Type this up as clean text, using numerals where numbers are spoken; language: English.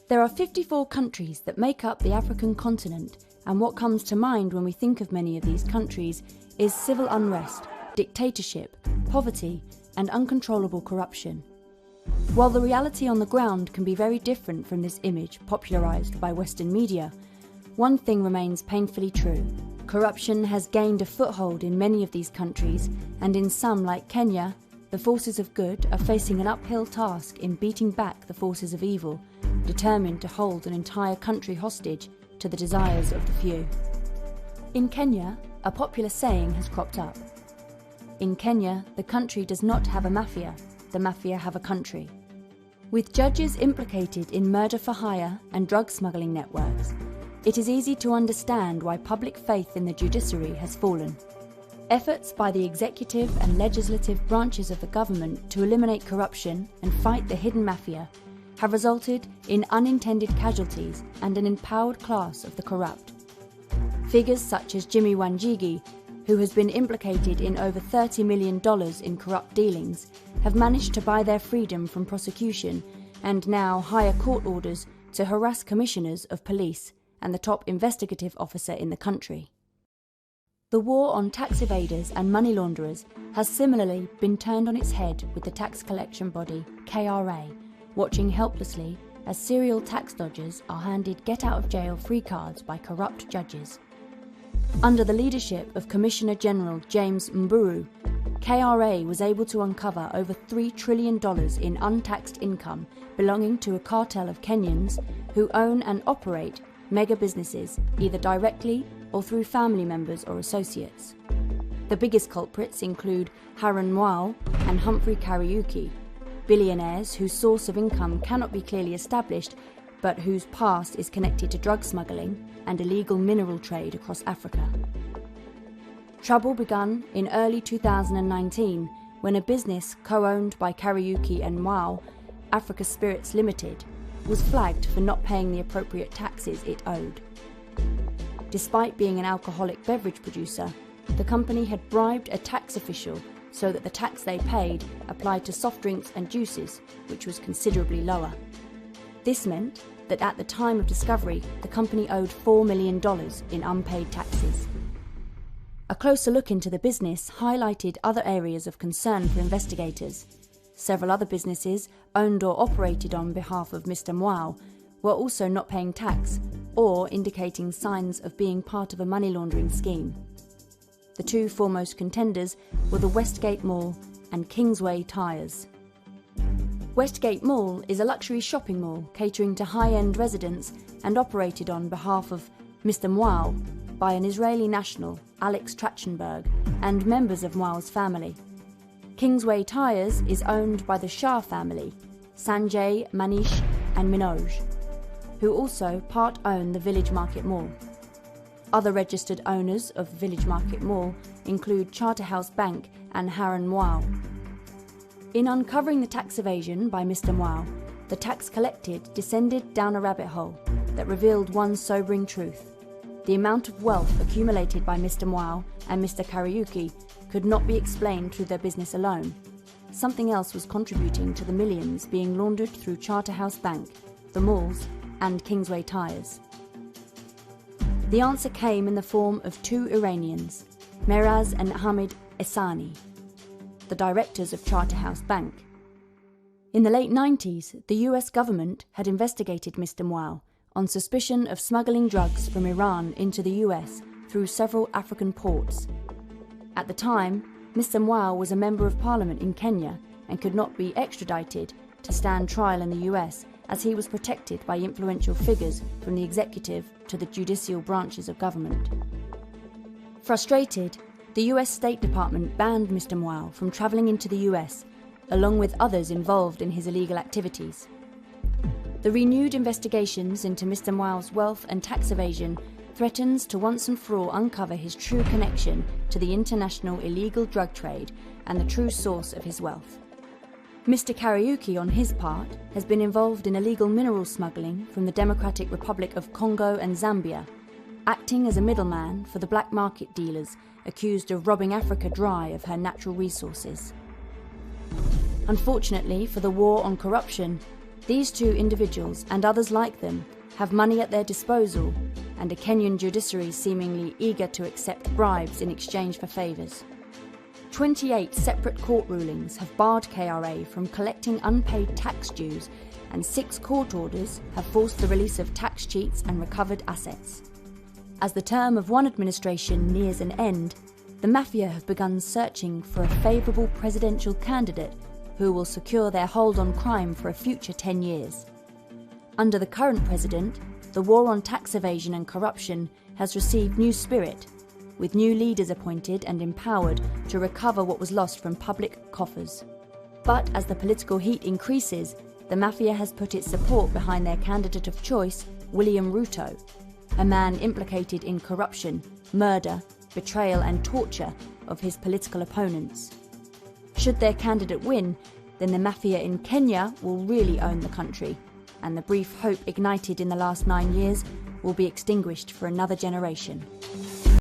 There are 54 countries that make up the African continent, and what comes to mind when we think of many of these countries is civil unrest, dictatorship, poverty, and uncontrollable corruption. While the reality on the ground can be very different from this image popularised by Western media, one thing remains painfully true. Corruption has gained a foothold in many of these countries, and in some, like Kenya, the forces of good are facing an uphill task in beating back the forces of evil, determined to hold an entire country hostage to the desires of the few. In Kenya, a popular saying has cropped up. In Kenya, the country does not have a mafia, the mafia have a country. With judges implicated in murder for hire and drug smuggling networks, it is easy to understand why public faith in the judiciary has fallen. Efforts by the executive and legislative branches of the government to eliminate corruption and fight the hidden mafia have resulted in unintended casualties and an empowered class of the corrupt. Figures such as Jimmy Wanjigi, who has been implicated in over $30 million in corrupt dealings, have managed to buy their freedom from prosecution and now hire court orders to harass commissioners of police and the top investigative officer in the country. The war on tax evaders and money launderers has similarly been turned on its head, with the tax collection body, KRA, watching helplessly as serial tax dodgers are handed get-out-of-jail-free cards by corrupt judges. Under the leadership of Commissioner General James Mburu, KRA was able to uncover over $3 trillion in untaxed income belonging to a cartel of Kenyans who own and operate mega businesses either directly or through family members or associates. The biggest culprits include Haran Mwau and Humphrey Kariuki, billionaires whose source of income cannot be clearly established, but whose past is connected to drug smuggling and illegal mineral trade across Africa. Trouble began in early 2019 when a business co-owned by Kariuki and Mwau, Africa Spirits Limited, was flagged for not paying the appropriate taxes it owed. Despite being an alcoholic beverage producer, the company had bribed a tax official so that the tax they paid applied to soft drinks and juices, which was considerably lower. This meant that at the time of discovery, the company owed $4 million in unpaid taxes. A closer look into the business highlighted other areas of concern for investigators. Several other businesses, owned or operated on behalf of Mr. Mwau, were also not paying tax or indicating signs of being part of a money laundering scheme. The two foremost contenders were the Westgate Mall and Kingsway Tyres. Westgate Mall is a luxury shopping mall catering to high-end residents and operated on behalf of Mr. Mwau by an Israeli national, Alex Trachtenberg, and members of Mwau's family. Kingsway Tyres is owned by the Shah family, Sanjay, Manish and Minoj, who also part-own the Village Market Mall. Other registered owners of Village Market Mall include Charterhouse Bank and Haran Mwau. In uncovering the tax evasion by Mr. Mwau, the tax collected descended down a rabbit hole that revealed one sobering truth. The amount of wealth accumulated by Mr. Mwau and Mr. Kariuki could not be explained through their business alone. Something else was contributing to the millions being laundered through Charterhouse Bank, the malls, and Kingsway Tyres. The answer came in the form of two Iranians, Meraz and Hamid Ehsani, the directors of Charterhouse Bank. In the late 90s, the US government had investigated Mr. Mwau on suspicion of smuggling drugs from Iran into the US through several African ports. At the time, Mr. Mwau was a member of parliament in Kenya and could not be extradited to stand trial in the US, as he was protected by influential figures from the executive to the judicial branches of government. Frustrated, the US State Department banned Mr. Mwau from travelling into the US, along with others involved in his illegal activities. The renewed investigations into Mr. Mwau's wealth and tax evasion threatens to once and for all uncover his true connection to the international illegal drug trade and the true source of his wealth. Mr. Kariuki, on his part, has been involved in illegal mineral smuggling from the Democratic Republic of Congo and Zambia, acting as a middleman for the black market dealers accused of robbing Africa dry of her natural resources. Unfortunately for the war on corruption, These two individuals, and others like them, have money at their disposal, and a Kenyan judiciary seemingly eager to accept bribes in exchange for favours. 28 separate court rulings have barred KRA from collecting unpaid tax dues, and 6 court orders have forced the release of tax cheats and recovered assets. As the term of one administration nears an end, the mafia have begun searching for a favourable presidential candidate who will secure their hold on crime for a future 10 years. Under the current president, the war on tax evasion and corruption has received new spirit, with new leaders appointed and empowered to recover what was lost from public coffers. But as the political heat increases, the mafia has put its support behind their candidate of choice, William Ruto, a man implicated in corruption, murder, betrayal and torture of his political opponents. Should their candidate win, then the mafia in Kenya will really own the country, and the brief hope ignited in the last 9 years will be extinguished for another generation.